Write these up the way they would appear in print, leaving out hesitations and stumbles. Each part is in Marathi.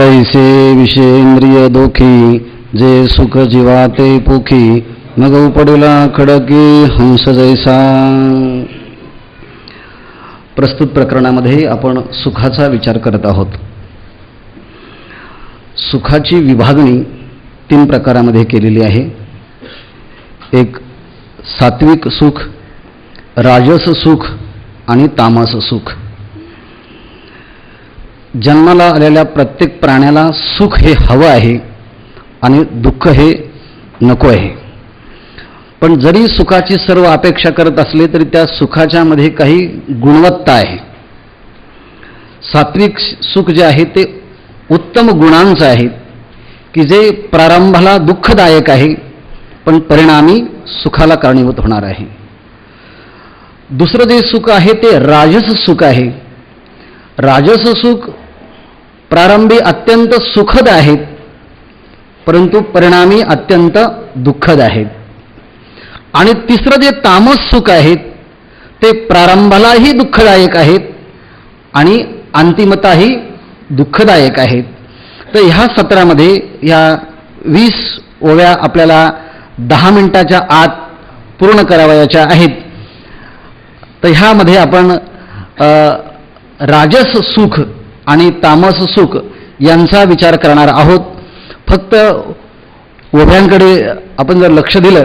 तैसे विषेंद्रिय दोखी जे सुख जीवाते पोखी मग उपडिला खडकी हंस जैसा. प्रस्तुत प्रकरणामध्ये आपण सुखाचा विचार करत आहोत. सुखाची विभागणी 3 प्रकारामध्ये केलेली आहे. एक सात्विक सुख, राजस सुख आणि तामस सुख. जन्माला आलेल्या प्रत्येक प्राण्याला सुख हे हवं आहे आणि दुःख हे नको आहे. पण जरी सुखाची सर्व अपेक्षा करत असले तरी त्या सुखाच्या मध्ये काही गुणवत्ता आहे. सात्विक सुख जे आहे ते उत्तम गुणांचं आहे की जे प्रारंभाला दुःखदायक आहे पण परिणामी सुखाला कारणीभूत होणार आहे. दुसरं जे सुख आहे ते राजस सुख आहे. राजस सुख प्रारंभी अत्यंत सुखद आहेत परंतु परिणामी अत्यंत दुःखद आहेत. आणि तिसरं जे तामस सुख आहेत ते प्रारंभालाही दुःखदायक आहेत आणि अंतिमताही दुःखदायक आहेत. तर ह्या सत्रामध्ये ह्या 20 ओव्या आपल्याला 10 मिनिटाच्या आत पूर्ण करावयाच्या आहेत. तर ह्यामध्ये आपण राजस सुख आणि तामस सुख यांचा विचार करणार आहोत. फक्त ओव्यांकडे आपण जर लक्ष दिलं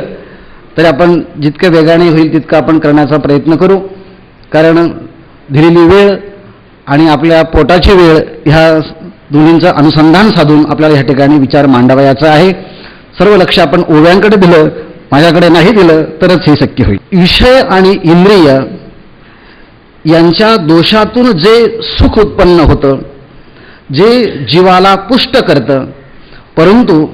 तर आपण जितकं वेगाने होईल तितकं आपण करण्याचा प्रयत्न करू. कारण दिलेली वेळ आणि आपल्या पोटाची वेळ ह्या दोन्हींचं अनुसंधान साधून आपल्याला ह्या ठिकाणी विचार मांडावयाचा आहे. सर्व लक्ष आपण ओव्यांकडे दिलं, माझ्याकडे नाही दिलं तरच हे शक्य होईल. विषय आणि इंद्रिय यांच्या दोषातून जे सुख उत्पन्न होतं, जे जीवाला पुष्ट करतं, परंतु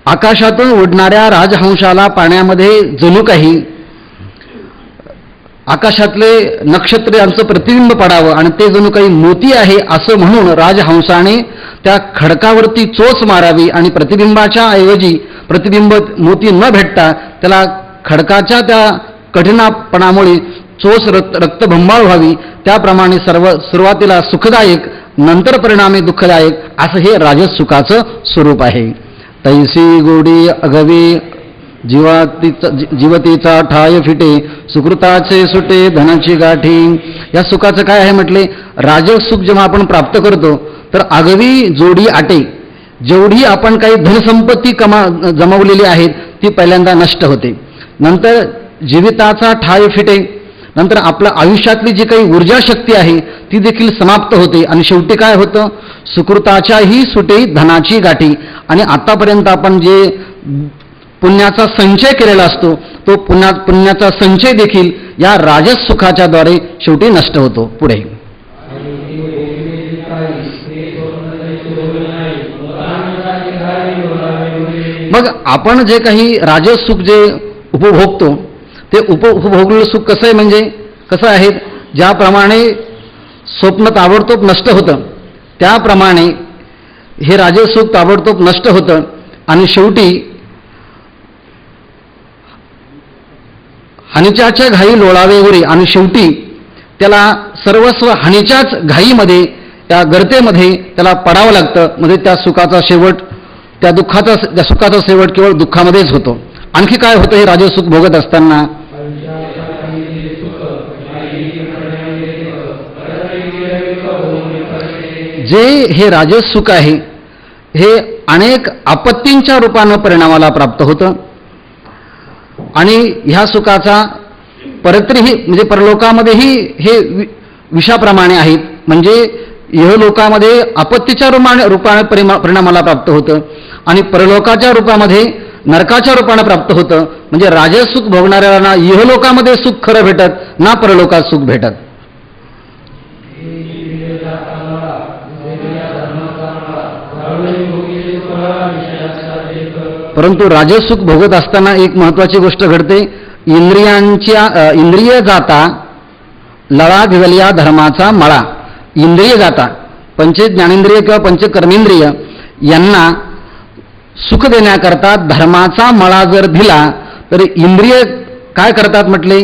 आकाशातून उडणाऱ्या राजहंसाला पाण्यामध्ये जणू काही आकाशातले नक्षत्र यांचं प्रतिबिंब पडावं आणि ते जणू काही मोती आहे असं म्हणून राजहंसाने त्या खडकावरती चोच मारावी आणि प्रतिबिंबाच्या ऐवजी प्रतिबिंब मोती न भेटता त्याला खडकाच्या त्या कठीणपणामुळे चोच रक्तबंबाळ व्हावी. त्याप्रमाणे सुरुवातीला सुखदायक नंतर परिणामी दुःखदायक असं हे राजस सुखाचं स्वरूप आहे. तैसी गोडी अगवी जीवतीचा ठाय फिटे सुकृताचे सुटे धनाची गाठी. या सुखाचं काय आहे म्हटले, राजस सुख जेव्हा आपण प्राप्त करतो तर अगवी जोडी आटे. जेवढी आपण काही धनसंपत्ती जमवलेली आहे ती पहिल्यांदा नष्ट होते. नंतर जीविताचा ठाय फिटे, नंतर आपल्या आयुष्यातली जी काही ऊर्जा शक्ती आहे ती देखील समाप्त होते. आणि शेवटी काय होतं, सुकृताच्याही सुटे धनाची गाठी. आणि आतापर्यंत आपण जे पुण्याचा संचय केलेला असतो तो पुण्याचा संचय देखील या राजस सुखाच्या द्वारे शेवटी नष्ट होतो. पुढे मग आपण जे काही राजस सुख जे उपभोगतो ते उपभोगलेलं सुख कसं आहे, म्हणजे कसं आहे, ज्याप्रमाणे स्वप्न ताबडतोब नष्ट होतं त्याप्रमाणे हे राजस सुख ताबडतोब नष्ट होतं आणि शेवटी हानीच्याच्या घाई लोळावे उरे. आणि शेवटी त्याला सर्वस्व हानीच्याच घाईमध्ये त्या गर्तेमध्ये त्याला पडावं लागतं. म्हणजे त्या सुखाचा शेवट त्या सुखाचा शेवट केवळ दुःखामध्येच होतो. आणखी काय होतं हे राजस सुख भोगत असताना, जे हे राजस सुख आहे हे अनेक आपत्तींच्या रूपानं परिणामाला प्राप्त होतं. आणि ह्या सुखाचा परत्रीही म्हणजे परलोकामध्येही हे विषाप्रमाणे आहेत. म्हणजे इहलोकामध्ये आपत्तीच्या रूपाने परिणामाला प्राप्त होतं आणि परलोकाच्या रूपामध्ये नरकाच्या रूपाने प्राप्त होतं. म्हणजे राजस सुख भोगणाऱ्याला इहलोकामध्ये सुख खरं भेटत ना परलोकात सुख भेटत. परंतु राजस सुख भोगत असताना एक महत्वाची गोष्ट घडते. इंद्रिय जाता लळा भिवल्या धर्माचा मळा. इंद्रिय जाता पंच ज्ञानेंद्रिय किंवा पंचकर्मेंद्रिय यांना सुख देण्याकरता धर्माचा मळा जर दिला तर इंद्रिय काय करतात म्हटले,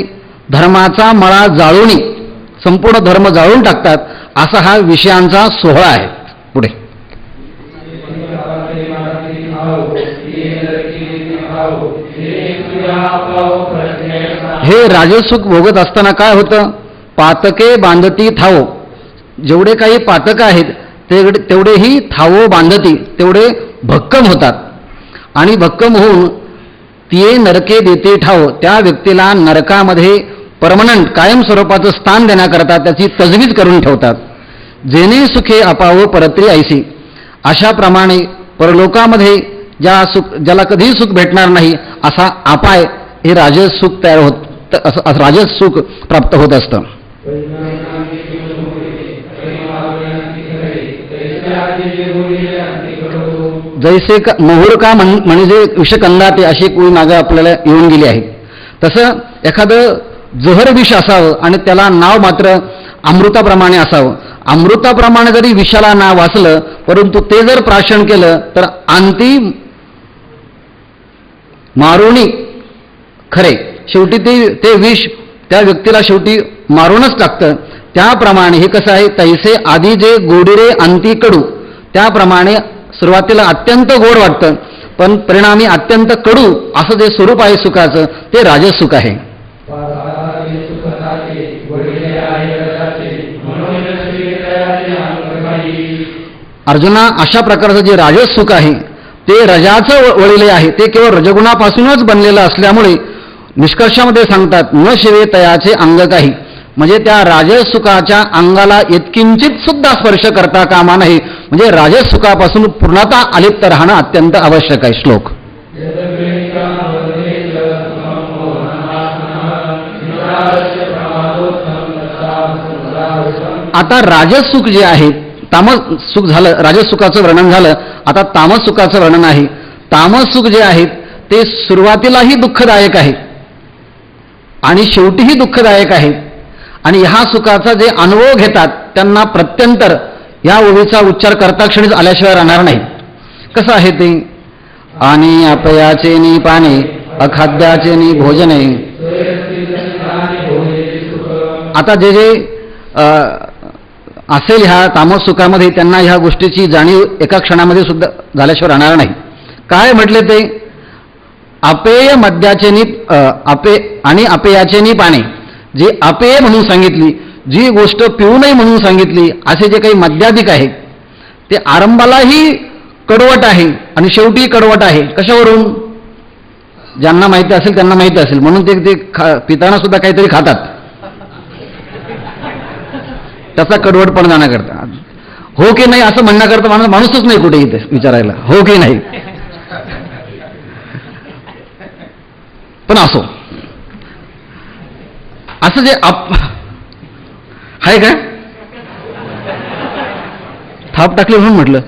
धर्माचा मळा जाळून संपूर्ण धर्म जाळून टाकतात. असा हा विषयांचा सोहळा आहे. पुढे हे राजसुख भोगत असताना काय होतं? पातके बांधती थावो, जेवढे काही पातक आहेत तेवढेही थावो बांधती, तेवढे भक्कम होतात. आणि भक्कम होऊन तिये नरके देते ठाव, त्या व्यक्तीला नरकामध्ये परमनंट कायम स्वरूपाचं स्थान देण्याकरता त्याची तजवीज करून ठेवतात. जेणे सुखे अपावो परत्री ऐसी, अशाप्रमाणे परलोकामध्ये ज्याला कधीही सुख भेटणार नाही असा अपाय हे राजस सुख तयार होत, राजस सुख प्राप्त होत असतं. जैसे मोहर का म्हणजे विषकंदाते अशी एक मागं आपल्याला येऊन गेली आहे. तसं एखादं जहर विष असावं आणि त्याला नाव मात्र अमृताप्रमाणे असावं. अमृताप्रमाणे जरी विषाला नाव असलं परंतु ते जर प्राशन केलं तर अंती मारुणी खरे, शेवटी ते विष त्या व्यक्तीला शेवटी मारूनच टाकतं. त्याप्रमाणे हे कसं आहे? तैसे आधी जे गोडिरे अंती कडू, त्याप्रमाणे सुरुवातीला अत्यंत गोड वाटतं पण परिणामी अत्यंत कडू असं जे स्वरूप आहे सुखाचं ते राजस सुख आहे. अर्जुना, अशा प्रकारचं जे राजस सुख आहे ते रजाचं वळिले आहे, ते केवळ रजगुणापासूनच बनलेलं असल्यामुळे निष्कर्षामध्ये सांगतात न शिवे तयाचे अंग काही, म्हणजे त्या राजस सुखाच्या अंगाला यत्किंचित सुद्धा स्पर्श करता कामा नाही. म्हणजे राजस सुखापासून पूर्णतः अलिप्त राहणं अत्यंत आवश्यक आहे. श्लोक. आता राजस सुख जे आहे, तामस सुख झालं, राजस सुखाचं वर्णन झालं, आता तामस सुखाचं वर्णन आहे. तामस सुख जे आहेत ते सुरुवातीलाही दुःखदायक आहे आणि शेवटीही दुःखदायक आहे. आणि ह्या सुखाचा जे अनुभव घेतात त्यांना प्रत्यंतर या ओळीचा उच्चार करता क्षणीच आल्याशिवाय राहणार नाही. कसं आहे ते? आणि अपयाचे नि पाने, अखाद्याचे नि भोजने. आता जे जे असेल ह्या तामस सुखामध्ये त्यांना ह्या गोष्टीची जाणीव एका क्षणामध्ये सुद्धा झाल्याशिवाय राहणार नाही. काय म्हटले ते? अपेय मद्याचे नि आणि अपेयाचे नि पाने. जी अपेय म्हणून सांगितली, जी गोष्ट पिऊ नये म्हणून सांगितली, असे जे काही मद्याधिक आहे ते आरंभालाही कडवट आहे आणि शेवटी कडवट आहे. कशावरून? ज्यांना माहिती असेल त्यांना माहिती असेल म्हणून ते पिताना सुद्धा काहीतरी खातात, त्याचा कडवटपण जाण्याकरता. हो की नाही असं म्हणण्याकरता माणूसच नाही कुठे इथे विचारायला हो की नाही. पण असो, असं जे आहे काय, थाप टाकली म्हणून म्हटलं.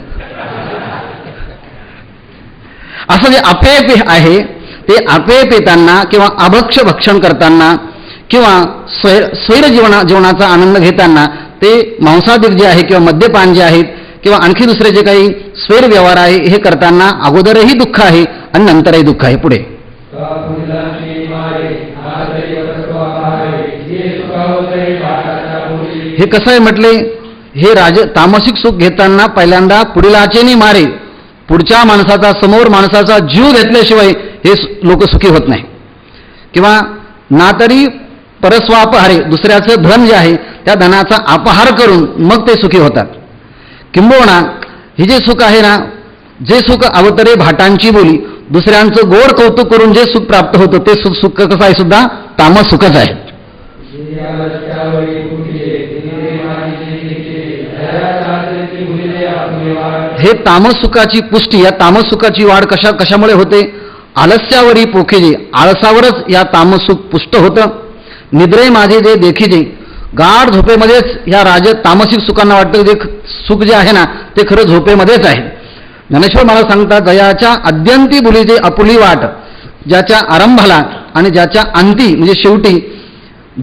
असं जे अपेय आहे ते अपेय पितांना किंवा अभक्ष भक्षण करताना किंवा स्वैर जीवनाचा आनंद घेताना ते मांसादिक जे आहे किंवा मद्यपान जे आहेत किंवा आणखी दुसरे जे काही स्वैर व्यवहार आहे हे करताना अगोदरही दुःख आहे आणि नंतरही दुःख आहे. पुढे हे कसं आहे म्हटले? हे तामसिक सुख घेताना पहिल्यांदा पुढीलाचेनी मारे, पुढच्या माणसाचा समोर माणसाचा जीव घेतल्याशिवाय हे लोक सुखी होत नाही. किंवा ना तरी परस्वापहारे, दुसऱ्याचं धन जे आहे त्या धनाचा अपहार करून मग ते सुखी होतात. किंबहुना हे जे सुख आहे ना, जे सुख अवतरे भाटांची बोली, दुसऱ्यांचं गोड कौतुक करून जे सुख प्राप्त होतं ते सुख कसं आहे? सुद्धा तामस सुखच आहे. हे तामस सुखाची पुष्टी, या तामस सुखाची वाढ कशामुळे होते? आलस्यावरी पोखेजे, आळसावरच या तामस सुख पुष्ट होतं. निद्रे माझे जे देखीजे, गाढ झोपेमध्येच या तामसिक सुखांना वाटतं जे सुख जे आहे ना ते खरं झोपेमध्येच आहे. ज्ञानेश्वर मला सांगतात, जयाच्या अद्यंती भुली जे आपुली वाट, ज्याच्या आरंभाला आणि ज्याच्या अंती म्हणजे शेवटी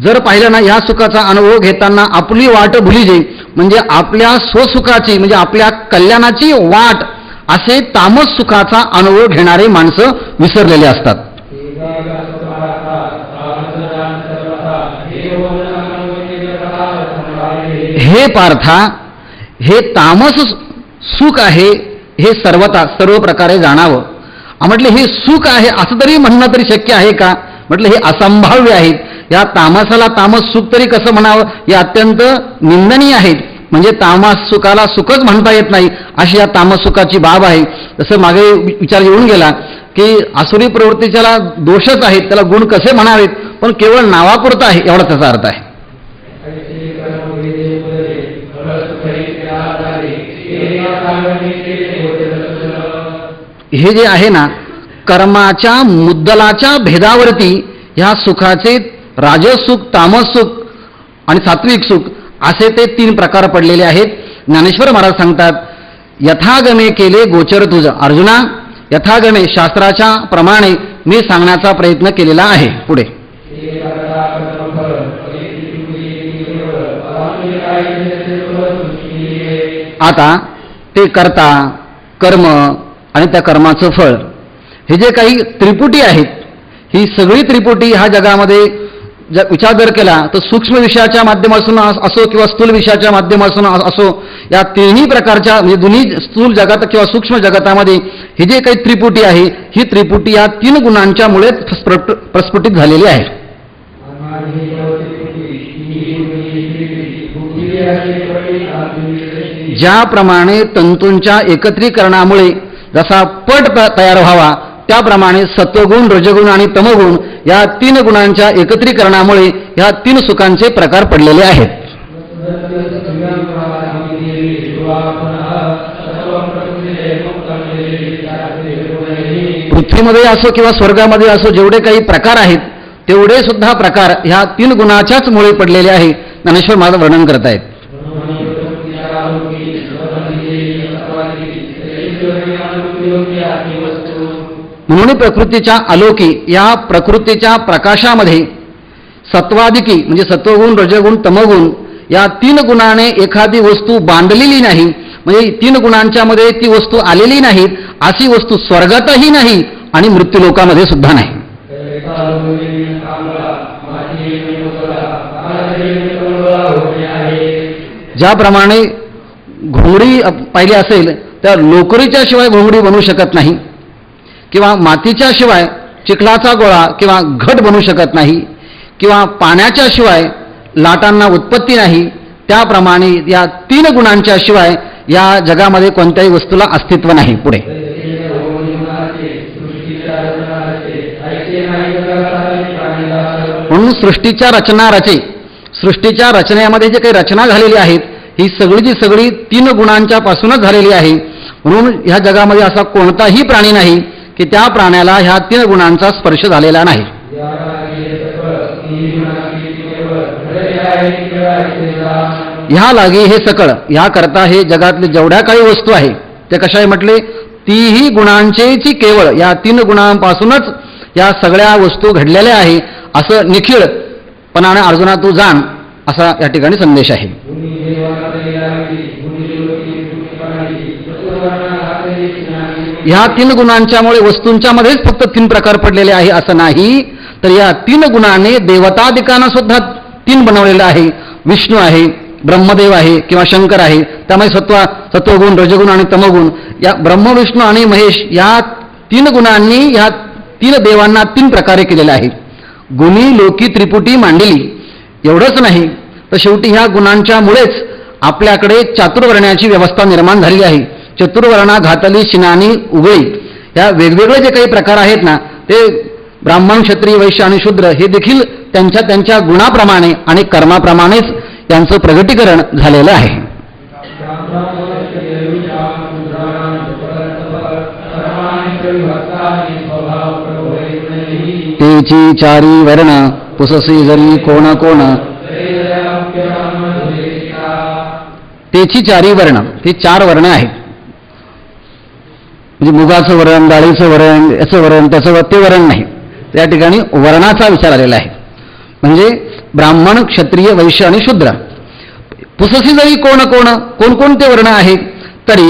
जर पाहिलं ना या सुखाचा अनुभव घेताना आपली वाट भुलीजे, म्हणजे आपल्या स्वसुखाची म्हणजे आपल्या कल्याणाची वाट असे तामस सुखाचा अनुभव घेणारे माणसं विसरलेले असतात. हे पार्था, हे तामस सुख आहे हे सर्व प्रकारे जाणावं म्हटलं हे सुख आहे असं तरी म्हणणं तरी शक्य आहे का? म्हटलं हे असंभाव्य आहेत. या तामसाला तामस सुख तरी कसं म्हणावं, हे अत्यंत निंदनीय आहेत. म्हणजे तामस सुखाला सुखच म्हणता येत नाही अशी या तामस सुखाची बाब आहे. तसं मागे विचार येऊन गेला की आसुरी प्रवृत्तीच्याला दोषच आहेत, त्याला गुण कसे म्हणावेत, पण केवळ नावापुरता आहे एवढा त्याचा अर्थ आहे. हे जे आहे ना, कर्माच्या मुद्दलाच्या भेदावरती ह्या सुखाचे राजसुख, तामस सुख आणि सात्विक सुख असे ते 3 प्रकार पडलेले आहेत. ज्ञानेश्वर महाराज सांगतात, यथागमे केले गोचर तुझ अर्जुना, यथागमे शास्त्राच्या प्रमाणे मी सांगण्याचा प्रयत्न केलेला आहे. पुढे आता ते कर्ता, कर्म आणि त्या कर्माचं फळ, हे जे काही त्रिपुटी आहेत, ही सगळी त्रिपुटी ह्या जगामध्ये विचार जर केला तर सूक्ष्म विषयाच्या माध्यमातून असो किंवा स्थूल विषयाच्या माध्यमातून असो, या तिन्ही प्रकारच्या म्हणजे दोन्ही स्थूल जगात किंवा सूक्ष्म जगतामध्ये ही जे काही त्रिपुटी आहे, ही त्रिपुटी या 3 गुणांच्या मुळे प्रस्फुटित झालेली आहे. ज्याप्रमाणे तंतूंच्या एकत्रीकरणामुळे जसा पट तयार व्हावा, त्याप्रमाणे सत्वगुण, रजगुण आणि तमगुण या 3 गुणांच्या एकत्रीकरणामुळे या 3 सुखांचे प्रकार पडलेले आहेत. पृथ्वीमध्ये असो किंवा स्वर्गामध्ये असो, जेवढे काही प्रकार आहेत तेवढे सुद्धा प्रकार ह्या 3 गुणाच्याच मुळे पडलेले आहे. ज्ञानेश्वर महाराज वर्णन करतायत. म्हणून प्रकृतीच्या आलोकी, या प्रकृतीच्या प्रकाशामध्ये सत्वाधिकी म्हणजे सत्वगुण, रजगुण, तमगुण या 3 गुणाने एखादी वस्तू बांधलेली नाही, म्हणजे 3 गुणांच्या मध्ये ती वस्तू आलेली नाही, अशी वस्तू स्वर्गातही नाही आणि मृत्यूलोकामध्ये सुद्धा नाही. ज्याप्रमाणे घोंगडी पाहिली असेल, त्या लोकरीच्या शिवाय घोंगडी बनू शकत नाही, किंवा मातीच्या शिवाय चिखलाचा गोळा किंवा घट बनू शकत नाही, किंवा पाण्याच्या शिवाय लाटांना उत्पत्ती नाही, त्याप्रमाणे या 3 गुणांच्या शिवाय या जगामध्ये कोणत्याही वस्तूला अस्तित्व नाही. पुढे म्हणून सृष्टीच्या रचना रचे, सृष्टीच्या रचनेमध्ये जे काही रचना झालेली आहेत ही सगळीची सगळी 3 गुणांच्या पासूनच झालेली आहे. म्हणून ह्या जगामध्ये असा कोणताही प्राणी नाही की त्या प्राण्याला ह्या 3 गुणांचा स्पर्श झालेला नाही. ह्या लागी हे सकळ, ह्या करता हे जगातले जेवढ्या काही वस्तू आहे ते कशा आहे म्हटले, तीही गुणांचेची केवळ या 3 गुणांपासूनच या सगळ्या वस्तू घडलेल्या आहे, असं निखिळपणाने अर्जुना तू जाण, असा या ठिकाणी संदेश आहे. ह्या 3 गुणांच्यामुळे वस्तूंच्या मध्येच फक्त 3 प्रकार पडलेले आहे असं नाही, तर या 3 गुणाने देवतादिकांना सुद्धा 3 बनवलेलं आहे. विष्णू आहे, ब्रह्मदेव आहे किंवा शंकर आहे, त्यामुळे सत्वगुण, रजगुण आणि तमगुण या ब्रह्म, विष्णू आणि महेश या 3 गुणांनी ह्या 3 देवांना 3 प्रकारे केलेले आहे. गुणी लोकी त्रिपुटी मांडली. एवढंच नाही तर शेवटी ह्या गुणांच्या मुळेच आपल्याकडे चातुर्वर्ण्याची व्यवस्था निर्माण झाली आहे. चतुर्वर्णा घातली शिनानी उगळी, या वेगवेगळे जे काही प्रकार आहेत ना, ते ब्राह्मण, क्षत्रिय, वैश्य आणि शूद्र हे देखील त्यांच्या त्यांच्या गुणाप्रमाणे आणि कर्माप्रमाणेच यांचं प्रगटीकरण झालेलं आहे. तेची 4 वर्ण पुससी जरी कोण कोण. तेची 4 वर्ण, हे 4 वर्ण आहेत. म्हणजे मुगाचं वरण, डाळीचं वरण, याचं वरण, त्याचं ते वरण नाही, त्या ठिकाणी वर्णाचा विचार आलेला आहे. म्हणजे ब्राह्मण, क्षत्रिय, वैश्य आणि शूद्र. पुससी जरी कोण कोण, कोणकोणते वर्ण आहेत, तरी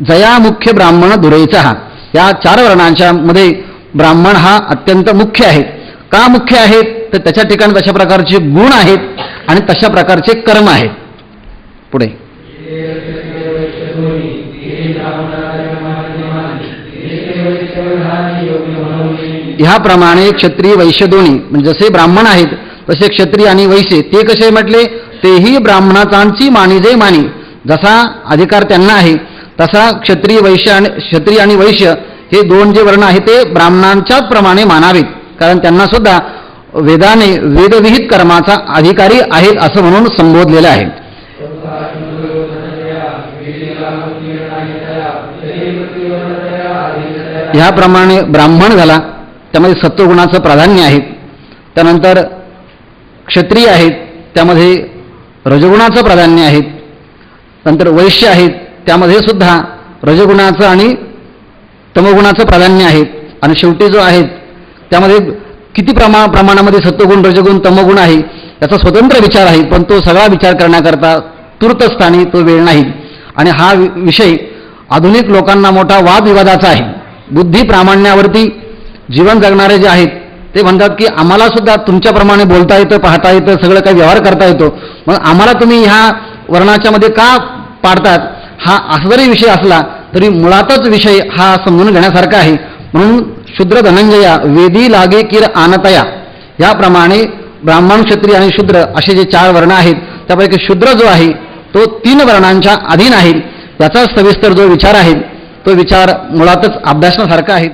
जया मुख्य ब्राह्मण दुरेचा हा, या 4 वर्णांच्या मध्ये ब्राह्मण हा अत्यंत मुख्य आहे. का मुख्य आहेत, तर त्याच्या ठिकाणी तशा प्रकारचे गुण आहेत आणि तशा प्रकारचे कर्म आहेत. पुढे ह्याप्रमाणे क्षत्रिय वैश्य दोन्ही म्हणजे जसे ब्राह्मण आहेत तसे क्षत्रिय आणि वैश्य ते कसे म्हटले, तेही ब्राह्मणाचांची मानिजे मानी. जसा अधिकार त्यांना आहे तसा क्षत्रिय आणि वैश्य हे दोन जे वर्ण आहेत ते ब्राह्मणांच्याच प्रमाणे मानावेत, कारण त्यांना सुद्धा वेदाने वेदविहित कर्माचा अधिकारी आहेत असं म्हणून संबोधलेलं आहे. ह्याप्रमाणे ब्राह्मण झाला त्यामध्ये सत्वगुणाचं प्राधान्य आहे. त्यानंतर क्षत्रिय आहेत त्यामध्ये रजगुणाचं प्राधान्य आहे. नंतर वैश्य आहेत त्यामध्ये सुद्धा रजगुणाचं आणि तमगुणाचं प्राधान्य आहे. आणि शेवटी जो आहेत त्यामध्ये किती प्रमाणामध्ये सत्वगुण रजगुण तमगुण आहे याचा स्वतंत्र विचार आहे, पण तो सगळा विचार करण्याकरता तूर्तस्थानी तो वेळ नाही. आणि हा विषय आधुनिक लोकांना मोठा वादविवादाचा आहे. बुद्धी प्रामाण्यावरती जीवन जगणारे जे आहेत ते म्हणतात की आम्हाला सुद्धा तुमच्याप्रमाणे बोलता येतं, पाहता येतं, सगळं काही व्यवहार करता येतो, मग आम्हाला तुम्ही ह्या वर्णाच्या मध्ये का पाडतात. हा असा जरी विषय असला तरी मुळातच विषय हा समजून घेण्यासारखा आहे. म्हणून शूद्र धनंजया वेदी लागे किर आणतया, याप्रमाणे ब्राह्मण क्षत्रिय आणि शूद्र असे जे 4 वर्ण आहेत त्यापैकी शूद्र जो आहे तो 3 वर्णांच्या अधीन आहे. याचा सविस्तर जो विचार आहे तो विचार मुळातच अभ्यासण्यासारखा आहे.